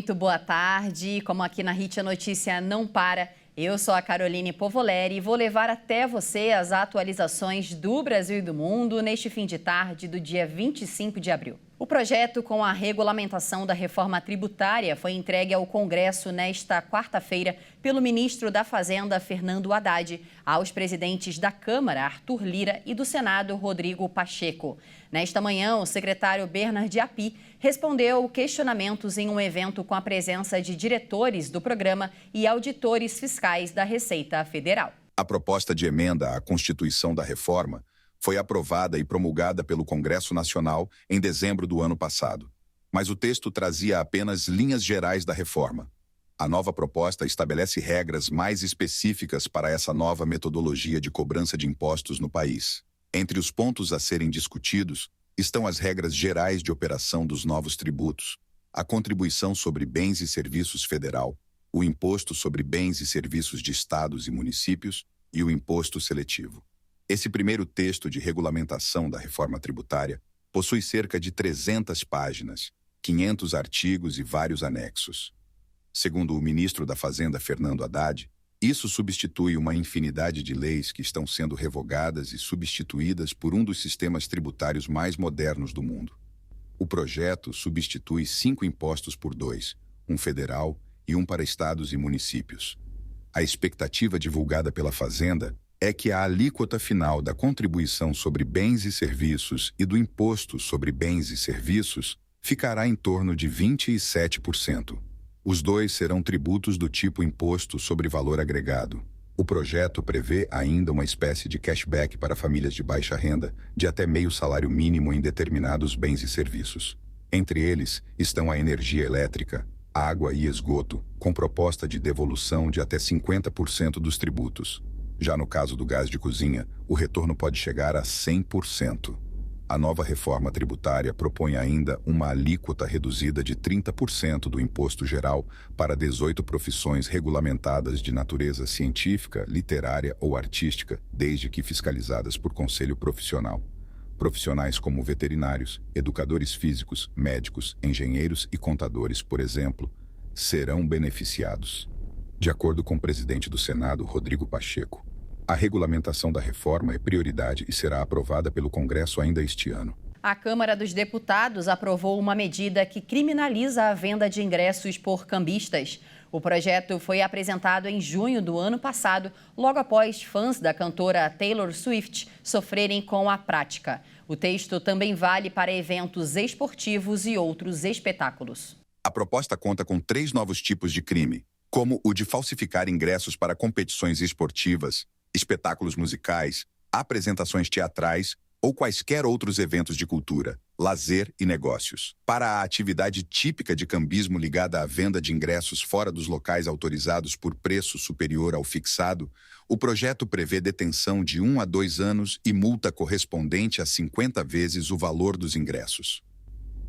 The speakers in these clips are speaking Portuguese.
Muito boa tarde. Como aqui na Hit a notícia não para, eu sou a Caroline Povoleri e vou levar até você as atualizações do Brasil e do mundo neste fim de tarde do dia 25 de abril. O projeto com a regulamentação da reforma tributária foi entregue ao Congresso nesta quarta-feira pelo ministro da Fazenda, Fernando Haddad, aos presidentes da Câmara, Arthur Lira, e do Senado, Rodrigo Pacheco. Nesta manhã, o secretário Bernard Api respondeu questionamentos em um evento com a presença de diretores do programa e auditores fiscais da Receita Federal. A proposta de emenda à Constituição da Reforma foi aprovada e promulgada pelo Congresso Nacional em dezembro do ano passado. Mas o texto trazia apenas linhas gerais da reforma. A nova proposta estabelece regras mais específicas para essa nova metodologia de cobrança de impostos no país. Entre os pontos a serem discutidos estão as regras gerais de operação dos novos tributos, a contribuição sobre bens e serviços federal, o imposto sobre bens e serviços de estados e municípios e o imposto seletivo. Esse primeiro texto de regulamentação da reforma tributária possui cerca de 300 páginas, 500 artigos e vários anexos. Segundo o ministro da Fazenda, Fernando Haddad, isso substitui uma infinidade de leis que estão sendo revogadas e substituídas por um dos sistemas tributários mais modernos do mundo. O projeto substitui 5 impostos por 2, um federal e um para estados e municípios. A expectativa divulgada pela Fazenda é que a alíquota final da contribuição sobre bens e serviços e do imposto sobre bens e serviços ficará em torno de 27%. Os dois serão tributos do tipo Imposto sobre Valor Agregado. O projeto prevê ainda uma espécie de cashback para famílias de baixa renda, de até meio salário mínimo em determinados bens e serviços. Entre eles estão a energia elétrica, água e esgoto, com proposta de devolução de até 50% dos tributos. Já no caso do gás de cozinha, o retorno pode chegar a 100%. A nova reforma tributária propõe ainda uma alíquota reduzida de 30% do imposto geral para 18 profissões regulamentadas de natureza científica, literária ou artística, desde que fiscalizadas por conselho profissional. Profissionais como veterinários, educadores físicos, médicos, engenheiros e contadores, por exemplo, serão beneficiados. De acordo com o presidente do Senado, Rodrigo Pacheco, a regulamentação da reforma é prioridade e será aprovada pelo Congresso ainda este ano. A Câmara dos Deputados aprovou uma medida que criminaliza a venda de ingressos por cambistas. O projeto foi apresentado em junho do ano passado, logo após fãs da cantora Taylor Swift sofrerem com a prática. O texto também vale para eventos esportivos e outros espetáculos. A proposta conta com 3 novos tipos de crime, como o de falsificar ingressos para competições esportivas, espetáculos musicais, apresentações teatrais ou quaisquer outros eventos de cultura, lazer e negócios. Para a atividade típica de cambismo ligada à venda de ingressos fora dos locais autorizados por preço superior ao fixado, o projeto prevê detenção de 1 a 2 anos e multa correspondente a 50 vezes o valor dos ingressos.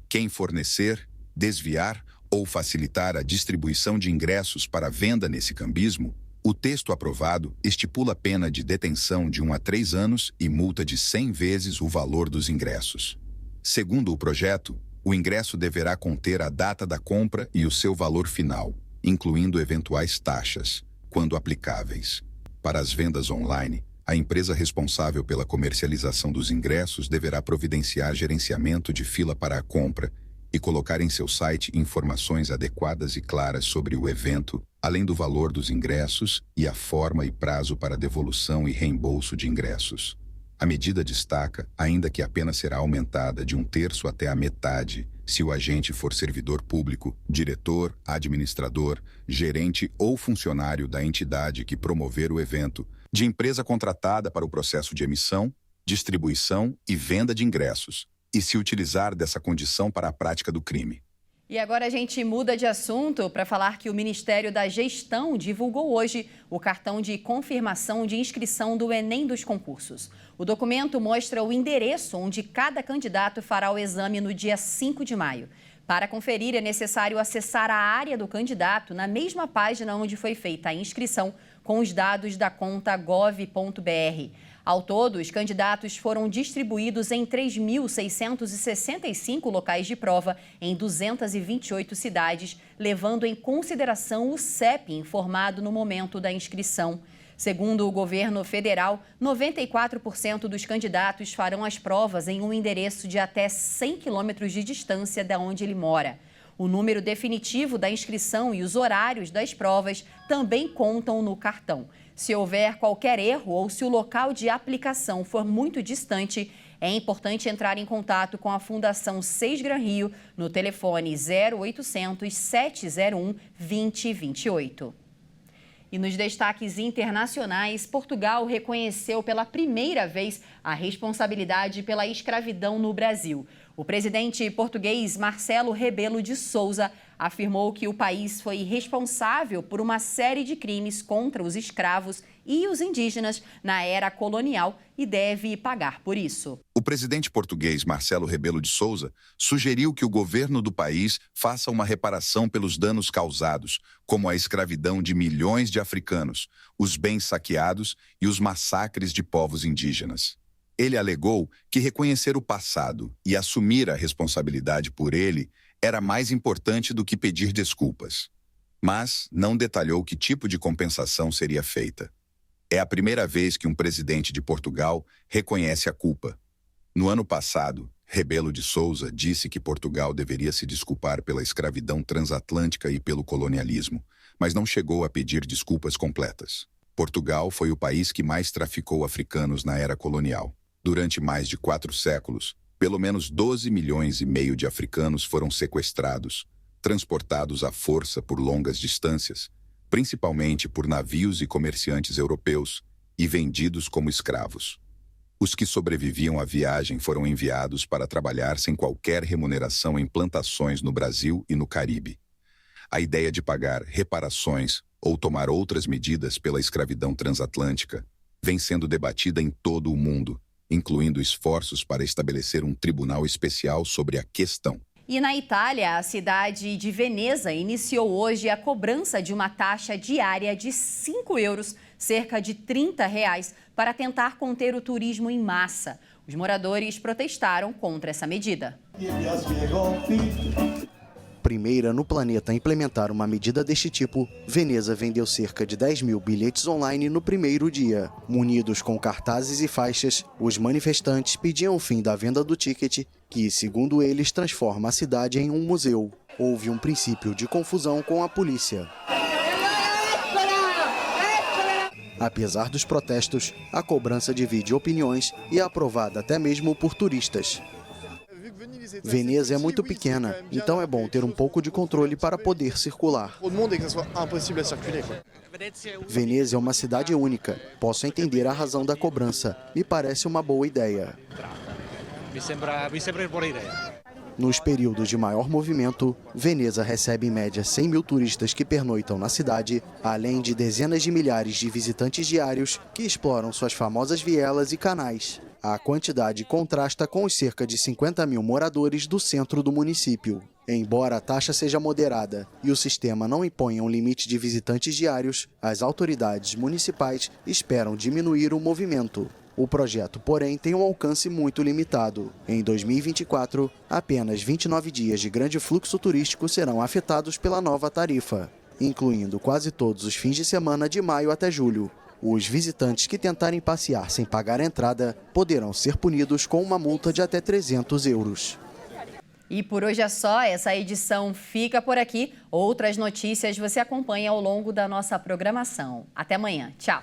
Quem fornecer, desviar ou facilitar a distribuição de ingressos para venda nesse cambismo, o texto aprovado estipula pena de detenção de 1 a 3 anos e multa de 100 vezes o valor dos ingressos. Segundo o projeto, o ingresso deverá conter a data da compra e o seu valor final, incluindo eventuais taxas, quando aplicáveis. Para as vendas online, a empresa responsável pela comercialização dos ingressos deverá providenciar gerenciamento de fila para a compra e colocar em seu site informações adequadas e claras sobre o evento, além do valor dos ingressos e a forma e prazo para devolução e reembolso de ingressos. A medida destaca ainda que a pena será aumentada de 1/3 até a metade se o agente for servidor público, diretor, administrador, gerente ou funcionário da entidade que promover o evento, de empresa contratada para o processo de emissão, distribuição e venda de ingressos, e se utilizar dessa condição para a prática do crime. E agora a gente muda de assunto para falar que o Ministério da Gestão divulgou hoje o cartão de confirmação de inscrição do Enem dos concursos. O documento mostra o endereço onde cada candidato fará o exame no dia 5 de maio. Para conferir, é necessário acessar a área do candidato na mesma página onde foi feita a inscrição, com os dados da conta gov.br. Ao todo, os candidatos foram distribuídos em 3.665 locais de prova em 228 cidades, levando em consideração o CEP informado no momento da inscrição. Segundo o governo federal, 94% dos candidatos farão as provas em um endereço de até 100 quilômetros de distância de onde ele mora. O número definitivo da inscrição e os horários das provas também contam no cartão. Se houver qualquer erro ou se o local de aplicação for muito distante, é importante entrar em contato com a Fundação Seis Gran Rio no telefone 0800 701 2028. E nos destaques internacionais, Portugal reconheceu pela primeira vez a responsabilidade pela escravidão no Brasil. O presidente português Marcelo Rebelo de Sousa afirmou que o país foi responsável por uma série de crimes contra os escravos e os indígenas na era colonial e deve pagar por isso. O presidente português Marcelo Rebelo de Sousa sugeriu que o governo do país faça uma reparação pelos danos causados, como a escravidão de milhões de africanos, os bens saqueados e os massacres de povos indígenas. Ele alegou que reconhecer o passado e assumir a responsabilidade por ele era mais importante do que pedir desculpas. Mas não detalhou que tipo de compensação seria feita. É a primeira vez que um presidente de Portugal reconhece a culpa. No ano passado, Rebelo de Sousa disse que Portugal deveria se desculpar pela escravidão transatlântica e pelo colonialismo, mas não chegou a pedir desculpas completas. Portugal foi o país que mais traficou africanos na era colonial. Durante mais de 4 séculos, pelo menos 12 milhões e meio de africanos foram sequestrados, transportados à força por longas distâncias, principalmente por navios e comerciantes europeus, e vendidos como escravos. Os que sobreviviam à viagem foram enviados para trabalhar sem qualquer remuneração em plantações no Brasil e no Caribe. A ideia de pagar reparações ou tomar outras medidas pela escravidão transatlântica vem sendo debatida em todo o mundo, incluindo esforços para estabelecer um tribunal especial sobre a questão. E na Itália, a cidade de Veneza iniciou hoje a cobrança de uma taxa diária de 5 euros, cerca de R$30, para tentar conter o turismo em massa. Os moradores protestaram contra essa medida. Primeira no planeta a implementar uma medida deste tipo, Veneza vendeu cerca de 10 mil bilhetes online no primeiro dia. Munidos com cartazes e faixas, os manifestantes pediam o fim da venda do ticket, que, segundo eles, transforma a cidade em um museu. Houve um princípio de confusão com a polícia. Apesar dos protestos, a cobrança divide opiniões e é aprovada até mesmo por turistas. Veneza é muito pequena, então é bom ter um pouco de controle para poder circular. Veneza é uma cidade única. Posso entender a razão da cobrança. Me parece uma boa ideia. Nos períodos de maior movimento, Veneza recebe em média 100 mil turistas que pernoitam na cidade, além de dezenas de milhares de visitantes diários que exploram suas famosas vielas e canais. A quantidade contrasta com os cerca de 50 mil moradores do centro do município. Embora a taxa seja moderada e o sistema não imponha um limite de visitantes diários, as autoridades municipais esperam diminuir o movimento. O projeto, porém, tem um alcance muito limitado. Em 2024, apenas 29 dias de grande fluxo turístico serão afetados pela nova tarifa, incluindo quase todos os fins de semana de maio até julho. Os visitantes que tentarem passear sem pagar a entrada poderão ser punidos com uma multa de até 300 euros. E por hoje é só, essa edição fica por aqui. Outras notícias você acompanha ao longo da nossa programação. Até amanhã. Tchau!